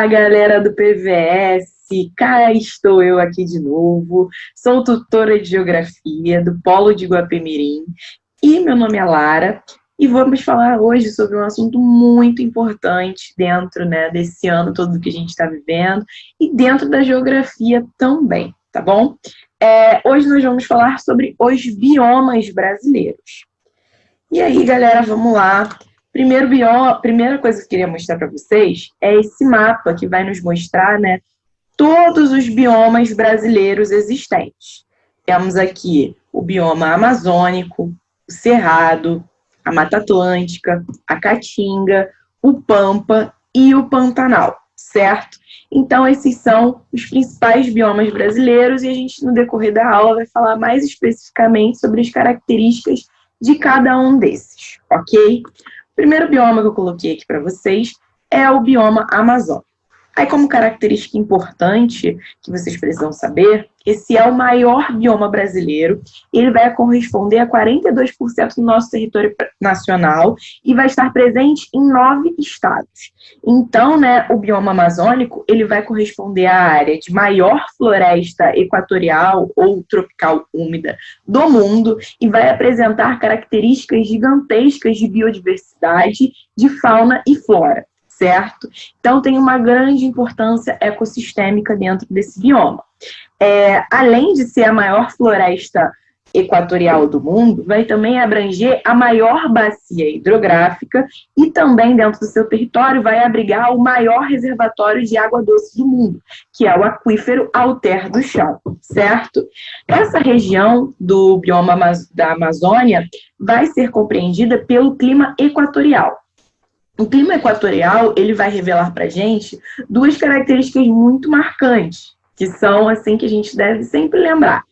Fala, galera do PVS, cá estou eu aqui de novo, sou tutora de Geografia do Polo de Guapemirim e meu nome é Lara e vamos falar hoje sobre um assunto muito importante dentro, desse ano todo que a gente está vivendo e dentro da Geografia também, tá bom? Hoje nós vamos falar sobre os biomas brasileiros. E aí, galera, vamos lá. Primeira coisa que eu queria mostrar para vocês é esse mapa que vai nos mostrar, todos os biomas brasileiros existentes. Temos aqui o bioma amazônico, o cerrado, a Mata Atlântica, a Caatinga, o Pampa e o Pantanal, certo? Então, esses são os principais biomas brasileiros e a gente, no decorrer da aula, vai falar mais especificamente sobre as características de cada um desses, ok? O primeiro bioma que eu coloquei aqui para vocês é o bioma amazônico. Aí, como característica importante que vocês precisam saber, esse é o maior bioma brasileiro, ele vai corresponder a 42% do nosso território nacional e vai estar presente em 9 estados. Então, o bioma amazônico, ele vai corresponder à área de maior floresta equatorial ou tropical úmida do mundo e vai apresentar características gigantescas de biodiversidade, de fauna e flora. Certo? Então, tem uma grande importância ecossistêmica dentro desse bioma. Além de ser a maior floresta equatorial do mundo, vai também abranger a maior bacia hidrográfica e também, dentro do seu território, vai abrigar o maior reservatório de água doce do mundo, que é o aquífero Alter do Chão, certo? Essa região do bioma da Amazônia vai ser compreendida pelo clima equatorial. O clima equatorial, ele vai revelar para a gente duas características muito marcantes, que são, assim, que a gente deve sempre lembrar,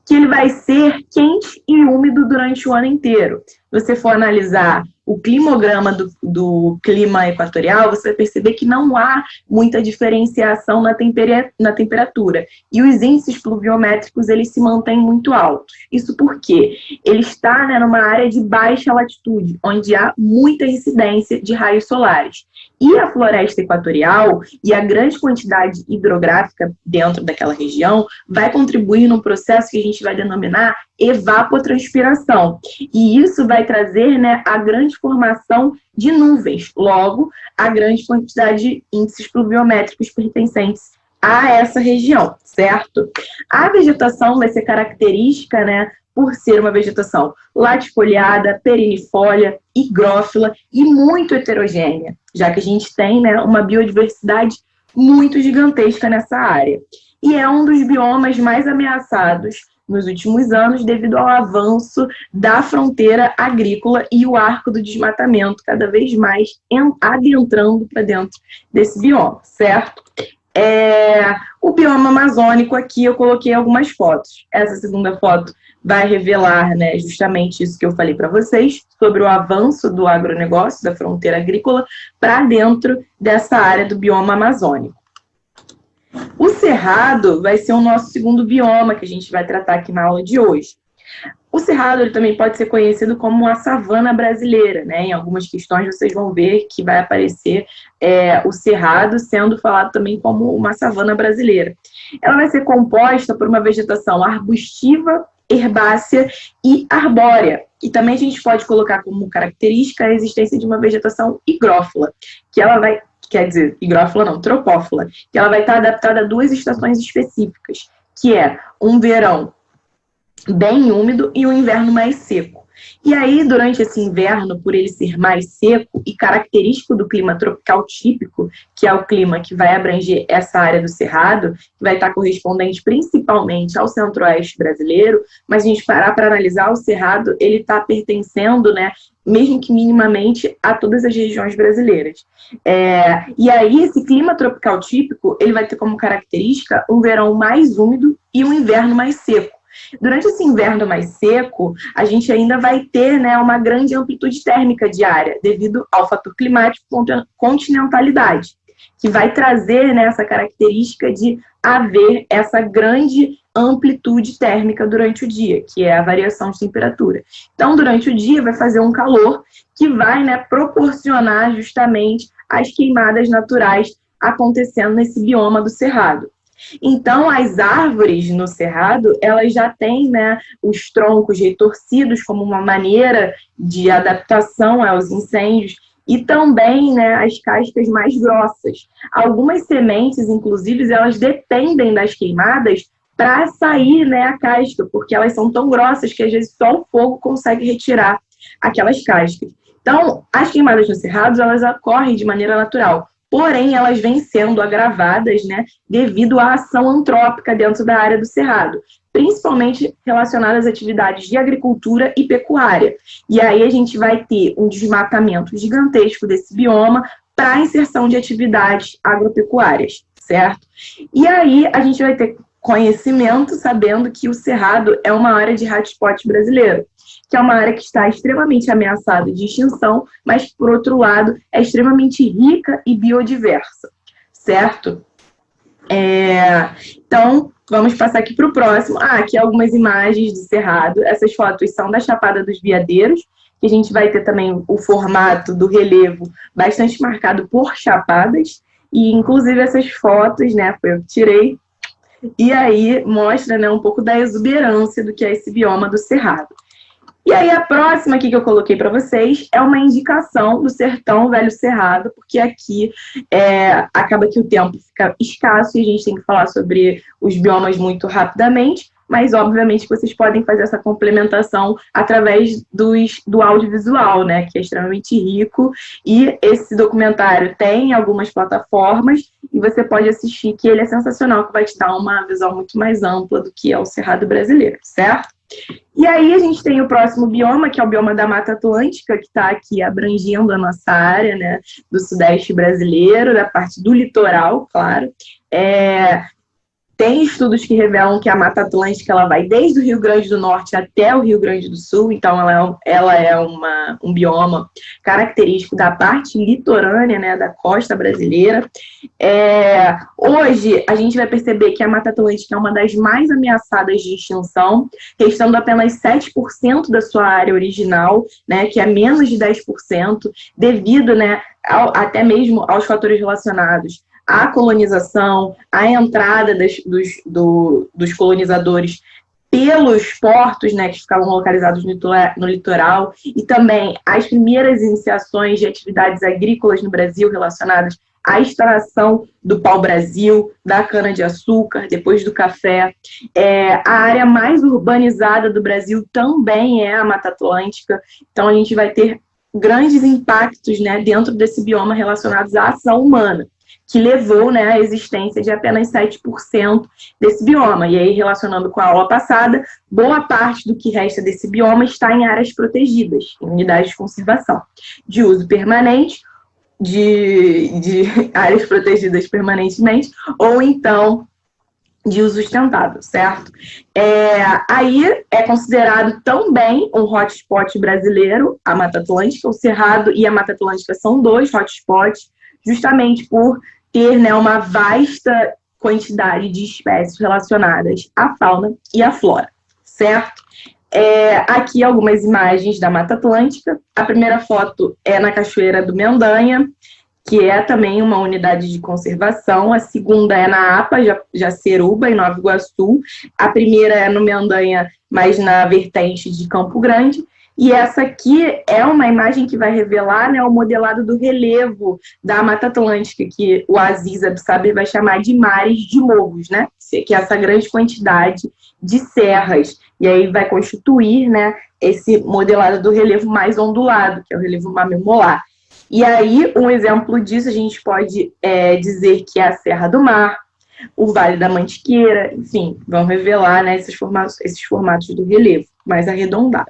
que ele vai ser quente e úmido durante o ano inteiro. Se você for analisar o climograma do clima equatorial, você vai perceber que não há muita diferenciação na temperatura. E os índices pluviométricos, eles se mantêm muito altos. Isso porque ele está numa área de baixa latitude, onde há muita incidência de raios solares. E a floresta equatorial e a grande quantidade hidrográfica dentro daquela região vai contribuir num processo que a gente vai denominar evapotranspiração. E isso vai trazer a grande formação de nuvens, logo, a grande quantidade de índices pluviométricos pertencentes a essa região, certo? A vegetação vai ser característica, por ser uma vegetação latifoliada, perennifólia, higrófila e muito heterogênea, já que a gente tem uma biodiversidade muito gigantesca nessa área. E é um dos biomas mais ameaçados nos últimos anos devido ao avanço da fronteira agrícola e o arco do desmatamento cada vez mais adentrando para dentro desse bioma, certo? O bioma amazônico aqui eu coloquei algumas fotos. Essa segunda foto vai revelar justamente isso que eu falei para vocês, sobre o avanço do agronegócio, da fronteira agrícola, para dentro dessa área do bioma amazônico. O cerrado vai ser o nosso segundo bioma que a gente vai tratar aqui na aula de hoje. O cerrado ele também pode ser conhecido como a savana brasileira, Em algumas questões vocês vão ver que vai aparecer o cerrado sendo falado também como uma savana brasileira. Ela vai ser composta por uma vegetação arbustiva, herbácea e arbórea. E também a gente pode colocar como característica a existência de uma vegetação higrófila, que ela vai, higrófila não, tropófila, que ela vai estar adaptada a duas estações específicas, que é um verão bem úmido e um inverno mais seco. E aí, durante esse inverno, por ele ser mais seco e característico do clima tropical típico, que é o clima que vai abranger essa área do cerrado, que vai estar correspondente principalmente ao centro-oeste brasileiro, mas a gente parar para analisar, o cerrado, ele está pertencendo, mesmo que minimamente, a todas as regiões brasileiras. E aí, esse clima tropical típico, ele vai ter como característica um verão mais úmido e um inverno mais seco. Durante esse inverno mais seco, a gente ainda vai ter uma grande amplitude térmica diária, devido ao fator climático continentalidade, que vai trazer essa característica de haver essa grande amplitude térmica durante o dia, que é a variação de temperatura. Então, durante o dia, vai fazer um calor que vai proporcionar justamente as queimadas naturais acontecendo nesse bioma do Cerrado. Então, as árvores no Cerrado, elas já têm, né, os troncos retorcidos como uma maneira de adaptação aos incêndios, e também, né, as cascas mais grossas. Algumas sementes, inclusive, elas dependem das queimadas para sair, né, a casca, porque elas são tão grossas que às vezes só o fogo consegue retirar aquelas cascas. Então, as queimadas no Cerrado, elas ocorrem de maneira natural, porém elas vêm sendo agravadas, né, devido à ação antrópica dentro da área do Cerrado, principalmente relacionadas às atividades de agricultura e pecuária. E aí a gente vai ter um desmatamento gigantesco desse bioma para a inserção de atividades agropecuárias, certo? E aí a gente vai ter conhecimento sabendo que o Cerrado é uma área de hotspot brasileiro, que é uma área que está extremamente ameaçada de extinção, mas, por outro lado, é extremamente rica e biodiversa, certo? Então, vamos passar aqui para o próximo. Aqui algumas imagens do Cerrado. Essas fotos são da Chapada dos Veadeiros, que a gente vai ter também o formato do relevo bastante marcado por chapadas, e, inclusive, essas fotos, né, foi eu que tirei, e aí mostra, né, um pouco da exuberância do que é esse bioma do Cerrado. E aí a próxima aqui que eu coloquei para vocês é uma indicação do Sertão Velho Cerrado, porque aqui acaba que o tempo fica escasso e a gente tem que falar sobre os biomas muito rapidamente, mas obviamente vocês podem fazer essa complementação através do audiovisual, né, que é extremamente rico, e esse documentário tem algumas plataformas e você pode assistir, que ele é sensacional, que vai te dar uma visão muito mais ampla do que é o Cerrado brasileiro, certo? E aí a gente tem o próximo bioma, que é o bioma da Mata Atlântica, que está aqui abrangendo a nossa área, né, do sudeste brasileiro, da parte do litoral, claro. Tem estudos que revelam que a Mata Atlântica ela vai desde o Rio Grande do Norte até o Rio Grande do Sul, então ela é um bioma característico da parte litorânea, né, da costa brasileira. Hoje, a gente vai perceber que a Mata Atlântica é uma das mais ameaçadas de extinção, restando apenas 7% da sua área original, né, que é menos de 10%, devido, né, até mesmo aos fatores relacionados à colonização, à entrada dos colonizadores pelos portos, né, que ficavam localizados no litoral, e também as primeiras iniciações de atividades agrícolas no Brasil relacionadas à extração do pau-brasil, da cana-de-açúcar, depois do café. A área mais urbanizada do Brasil também é a Mata Atlântica, então a gente vai ter grandes impactos, né, dentro desse bioma relacionados à ação humana, que levou, né, à existência de apenas 7% desse bioma. E aí, relacionando com a aula passada, boa parte do que resta desse bioma está em áreas protegidas, em unidades de conservação, de uso permanente, de áreas protegidas permanentemente, ou então de uso sustentável, certo? Aí é considerado também um hotspot brasileiro, a Mata Atlântica. O Cerrado e a Mata Atlântica são dois hotspots, justamente por ter, né, uma vasta quantidade de espécies relacionadas à fauna e à flora, certo? Aqui algumas imagens da Mata Atlântica. A primeira foto é na Cachoeira do Mendanha, que é também uma unidade de conservação. A segunda é na APA, Jaceruba, em Nova Iguaçu. A primeira é no Mendanha, mas na vertente de Campo Grande. E essa aqui é uma imagem que vai revelar, né, o modelado do relevo da Mata Atlântica, que o Aziz Absaber vai chamar de mares de morros, né? Que é essa grande quantidade de serras. E aí vai constituir, né, esse modelado do relevo mais ondulado, que é o relevo mamimolar. E aí, um exemplo disso, a gente pode dizer que é a Serra do Mar, o Vale da Mantiqueira, enfim, vão revelar, né, esses formatos do relevo mais arredondado.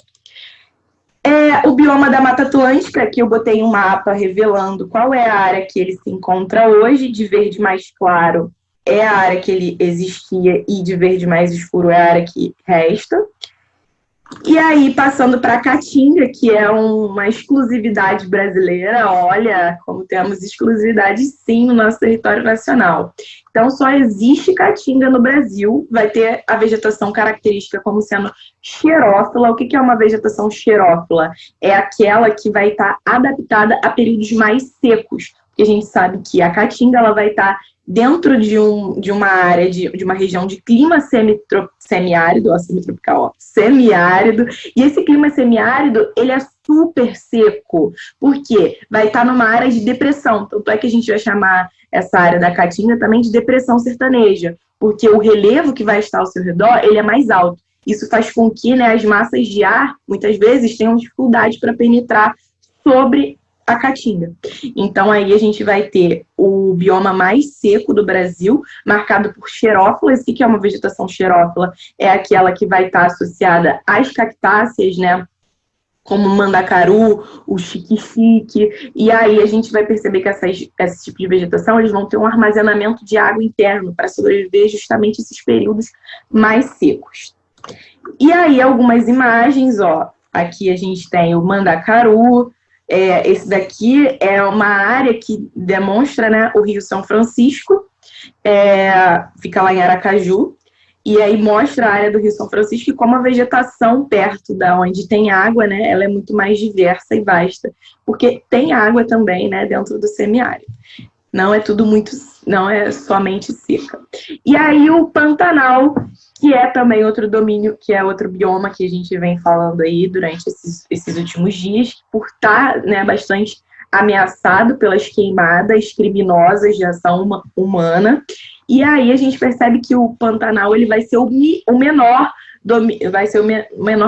O bioma da Mata Atlântica, aqui eu botei um mapa revelando qual é a área que ele se encontra hoje. De verde mais claro é a área que ele existia e de verde mais escuro é a área que resta. E aí, passando para a Caatinga, que é uma exclusividade brasileira. Olha, como temos exclusividade sim no nosso território nacional. Então, só existe Caatinga no Brasil, vai ter a vegetação característica como sendo xerófila. O que é uma vegetação xerófila? É aquela que vai estar adaptada a períodos mais secos, que a gente sabe que a caatinga ela vai estar dentro de uma área, de uma região de clima semiárido, ó, semitropical, ó, semiárido, e esse clima semiárido, ele é super seco, porque vai estar numa área de depressão, tanto é que a gente vai chamar essa área da caatinga também de depressão sertaneja, porque o relevo que vai estar ao seu redor, ele é mais alto. Isso faz com que, né, as massas de ar, muitas vezes, tenham dificuldade para penetrar sobre a caatinga. Então, aí a gente vai ter o bioma mais seco do Brasil, marcado por xerófilas. O que é uma vegetação xerófila? É aquela que vai estar associada às cactáceas, né? Como o mandacaru, o xique-xique, e aí a gente vai perceber que esse tipo de vegetação, eles vão ter um armazenamento de água interno para sobreviver justamente esses períodos mais secos. E aí algumas imagens, ó, aqui a gente tem o mandacaru, esse daqui é uma área que demonstra, né, o Rio São Francisco, fica lá em Aracaju, e aí mostra a área do Rio São Francisco e como a vegetação perto da onde tem água, né, ela é muito mais diversa e vasta, porque tem água também, né, dentro do semiárido. Não é tudo não é somente seca. E aí o Pantanal, que é também outro domínio, que é outro bioma que a gente vem falando aí durante esses últimos dias, por estar, né, bastante ameaçado pelas queimadas criminosas de ação humana. E aí a gente percebe que o Pantanal ele vai ser o menor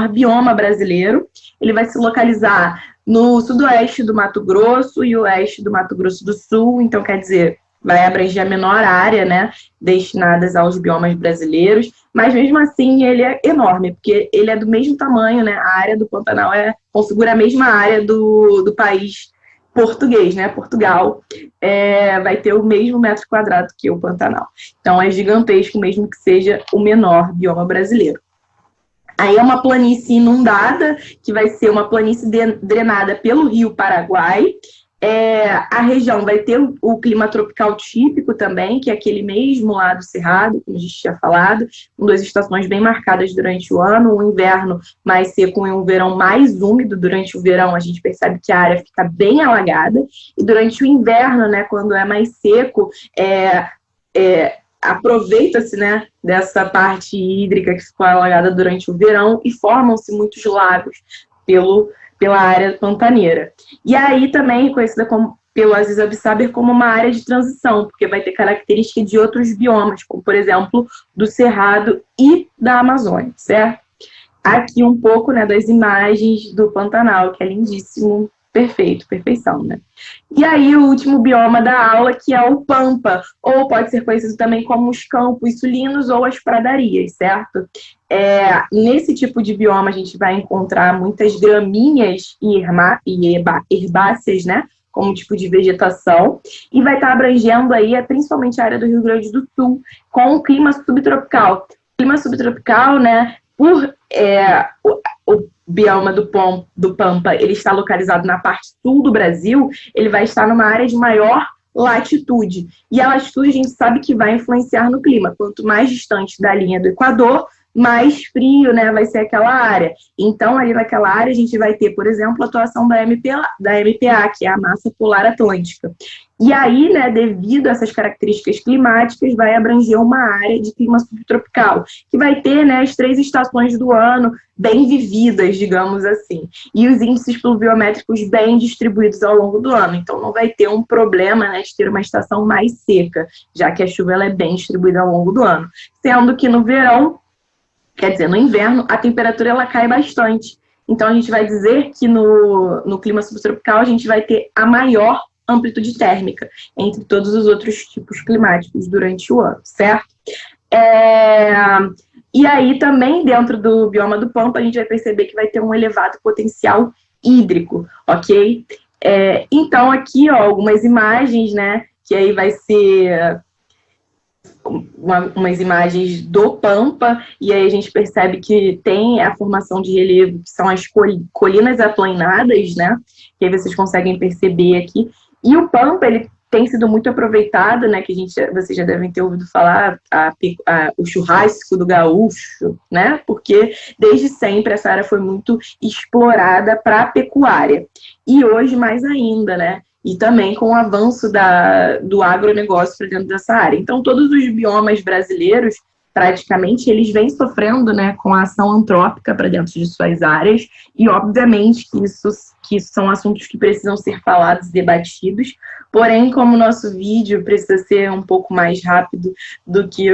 bioma brasileiro. Ele vai se localizar no sudoeste do Mato Grosso e oeste do Mato Grosso do Sul. Então, quer dizer, vai abranger a menor área, né, destinadas aos biomas brasileiros, mas mesmo assim ele é enorme, porque ele é do mesmo tamanho, né, a área do Pantanal configura a mesma área do país português, né, Portugal, vai ter o mesmo metro quadrado que o Pantanal. Então é gigantesco, mesmo que seja o menor bioma brasileiro. Aí é uma planície inundada, que vai ser uma planície drenada pelo rio Paraguai. A região vai ter o clima tropical típico também, que é aquele mesmo lá do Cerrado, como a gente tinha falado, com 2 estações bem marcadas durante o ano, um inverno mais seco e um verão mais úmido. Durante o verão a gente percebe que a área fica bem alagada, e durante o inverno, né, quando é mais seco, aproveita-se, né, dessa parte hídrica que ficou alagada durante o verão e formam-se muitos lagos pela área pantaneira. E aí também conhecida pelo Aziz Absaber como uma área de transição, porque vai ter característica de outros biomas, como, por exemplo, do Cerrado e da Amazônia, certo? Aqui um pouco, né, das imagens do Pantanal, que é lindíssimo, perfeição, né? E aí o último bioma da aula, que é o Pampa, ou pode ser conhecido também como os campos sulinos ou as pradarias, certo? Nesse tipo de bioma a gente vai encontrar muitas gramíneas e herbáceas, né? Como tipo de vegetação, e vai estar abrangendo aí principalmente a área do Rio Grande do Sul, com o clima subtropical. O clima subtropical, né, o bioma do Pampa, ele está localizado na parte sul do Brasil, ele vai estar numa área de maior latitude. E a latitude a gente sabe que vai influenciar no clima. Quanto mais distante da linha do Equador, mais frio, né, vai ser aquela área. Então, ali naquela área, a gente vai ter, por exemplo, a atuação da MPA, que é a Massa Polar Atlântica. E aí, né, devido a essas características climáticas, vai abranger uma área de clima subtropical, que vai ter, né, as 3 estações do ano bem vividas, digamos assim, e os índices pluviométricos bem distribuídos ao longo do ano. Então, não vai ter um problema, né, de ter uma estação mais seca, já que a chuva ela é bem distribuída ao longo do ano. Sendo que no verão, quer dizer, no inverno, a temperatura ela cai bastante. Então, a gente vai dizer que no clima subtropical a gente vai ter a maior amplitude térmica entre todos os outros tipos climáticos durante o ano, certo? E aí, também, dentro do bioma do Pampa, a gente vai perceber que vai ter um elevado potencial hídrico, ok? Então, aqui, ó, algumas imagens, né, que aí vai ser umas imagens do Pampa, e aí a gente percebe que tem a formação de relevo, que são as colinas aplainadas, né, que aí vocês conseguem perceber aqui, e o Pampa, ele tem sido muito aproveitado, né, que vocês já devem ter ouvido falar, o churrasco do gaúcho, né, porque desde sempre essa área foi muito explorada para a pecuária, e hoje mais ainda, né. e também com o avanço do agronegócio para dentro dessa área. Então, todos os biomas brasileiros, praticamente, eles vêm sofrendo, né, com a ação antrópica para dentro de suas áreas, e obviamente que isso são assuntos que precisam ser falados e debatidos, porém, como o nosso vídeo precisa ser um pouco mais rápido do que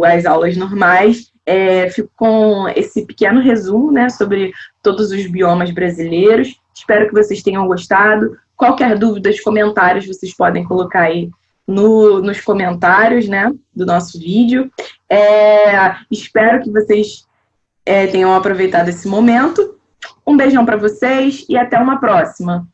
as aulas normais, fico com esse pequeno resumo, né, sobre todos os biomas brasileiros. Espero que vocês tenham gostado. Qualquer dúvida, comentários, vocês podem colocar aí nos comentários, né, do nosso vídeo. Espero que vocês tenham aproveitado esse momento. Um beijão para vocês e até uma próxima.